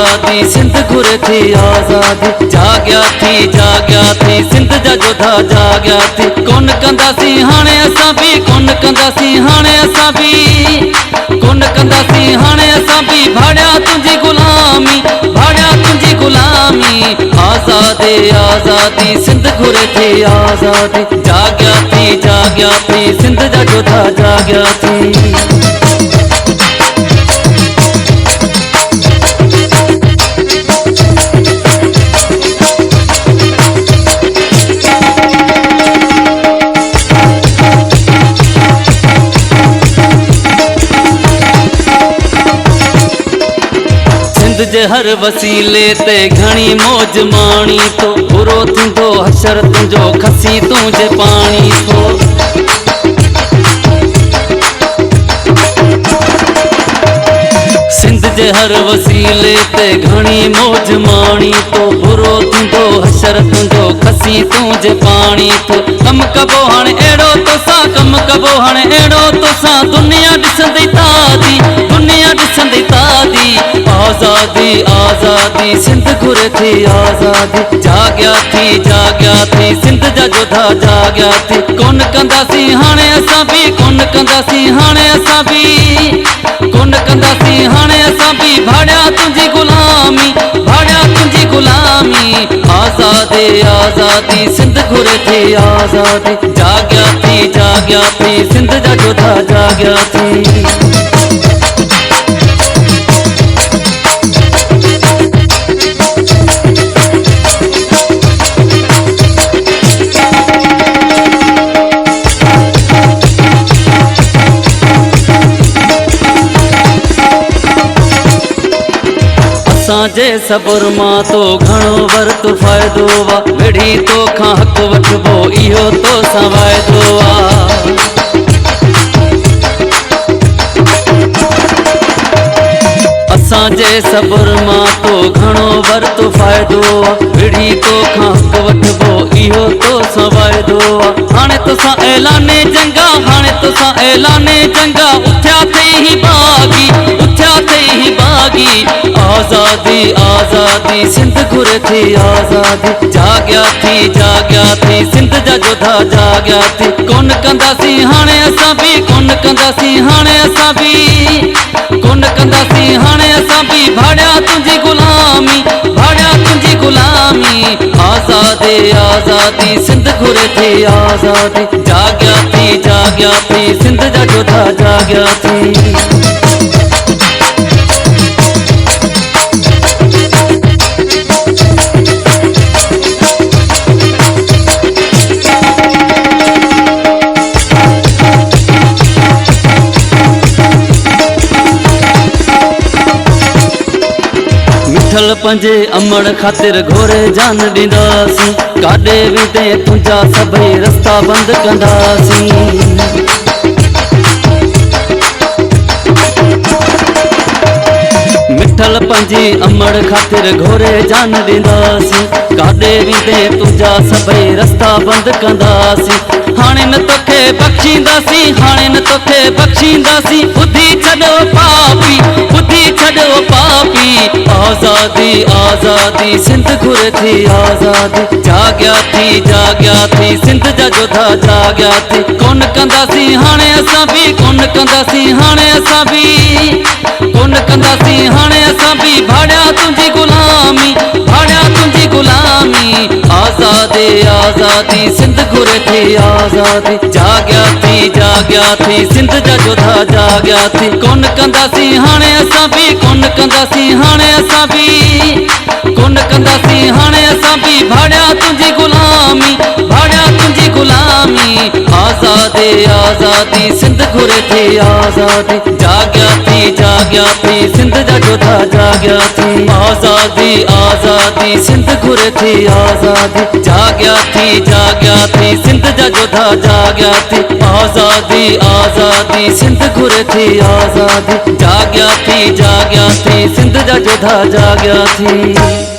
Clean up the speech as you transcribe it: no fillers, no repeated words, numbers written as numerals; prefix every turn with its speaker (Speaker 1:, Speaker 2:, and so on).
Speaker 1: आज़ादी सिंध घुरे थी आज़ादी जाग्या थी सिंध जा जोधा जाग्या थी कोन कंदासी हाणे असां भी कोन कंदासी हाणे असां भी कोन कंदासी हाणे असां भी भाड़िया तुंहिंजी गुलामी भाड़िया तुंहिंजी गुलामी आज़ादी सिंध घुरे थी आज़ादी जाग्या थी सिंध जा जोधा जाग्या थी। सिंध जे हर वसीले ते घणी मौज माणी तो बुरो थींदो हशर तुंहिंजो खसी तुंहिंजे पाणी थो। सिंध जे हर वसीले ते घणी मौज माणी तो बुरो थींदो हशर तुंहिंजो खसी तुंहिंजे पाणी थो। कम कबो हाणे अहिड़ो तोसां कम कबो हाणे अहिड़ो तोसां दुनिया ॾिसंदी तादी दुनिया ॾिसंदी तादी आज़ादी सिंध घुरे थी आज़ादी जाग्या थी सिंध जा जोधा जाग्या थी कोन कंदासी हाणे असां भी कोन कंदासी हाणे असां भी कोन कंदासी हाणे असां भी भाड़िया तुंहिंजी गुलामी भाड़िया तुंहिंजी गुलामी आज़ादी सिंध घुरे थी आज़ादी जाग्या थी सिंध जा जोधा जाग्या थी। असांजे सबुर मां तो घणो वरत फ़ाइदो वा विढ़ी तोखां हक़ वठबो इहो तोसां वाइदो आ। असांजे सबुर मां तो घणो वरत फ़ाइदो वा विढ़ी तोखां हक़ वठबो इहो तोसां वाइदो आ। हाणे तोसां ऐलाने जंगा हाणे तोसां ऐलाने जंगा उथिया थई ही बागी उथिया थई ही बागी आज़ादी सिंध घुरे थी आज़ादी जाग्या थी सिंध जा जोधा जाग्या थी कोन कंदासी हाणे असां भी कोन कंदासी हाणे असां भी कोन कंदासी हाणे असां भी भाड़िया तुंहिंजी गुलामी भाड़िया तुंहिंजी गुलामी आज़ादी सिंध घुरे थी आज़ादी जाग्या थी सिंध जा जोधा जाग्या थी। मिठल पंजे अमड़ खातिर घोरे जान ॾींदासीं काॾे वेंदे तुंहिंजा सभई रस्ता बंद कंदासीं। मिठल पंजी अमड़ खातिर घोरे जान ॾींदासीं काॾे वेंदे तुंहिंजा सभई रस्ता बंद कंदासीं। हाणे न तोखे बख़्शींदासीं हाणे न तोखे बख़्शींदासीं ॿुधी छॾो पापी ॿुधी छॾो पापी आज़ादी सिंध घुरे थी आज़ादी जाग्या थी सिंध जा जोधा जाग्या थी कोन कंदासी हाणे असां भी कोन कंदासी हाणे असां भी कोन कंदासी हाणे असां भी भाड़िया तुंहिंजी गुलामी भाड़िया तुंहिंजी गुलामी आज़ादी सिंध घुरे थी आज़ादी जाग्या थी सिंध जा जोधा जाग्या थी कोन कंदासी हाणे असां भी कोन कंदासी हाणे असां भी कोन कंदासी हाणे असां भी भाड़िया तुंहिंजी गुलामी भाड़िया तुंहिंजी गुलामी आज़ादी सिंध घुरे थी आज़ादी जाग्या थी सिंध जा जोधा जाग्या थी आज़ादी सिंध घुरे थी आज़ादी जाग्या थी सिंध जा जोधा जाग्या थी आज़ादी सिंध घुरे थी आज़ादी जाग्या थी सिंध जा जोधा जाग्या थी।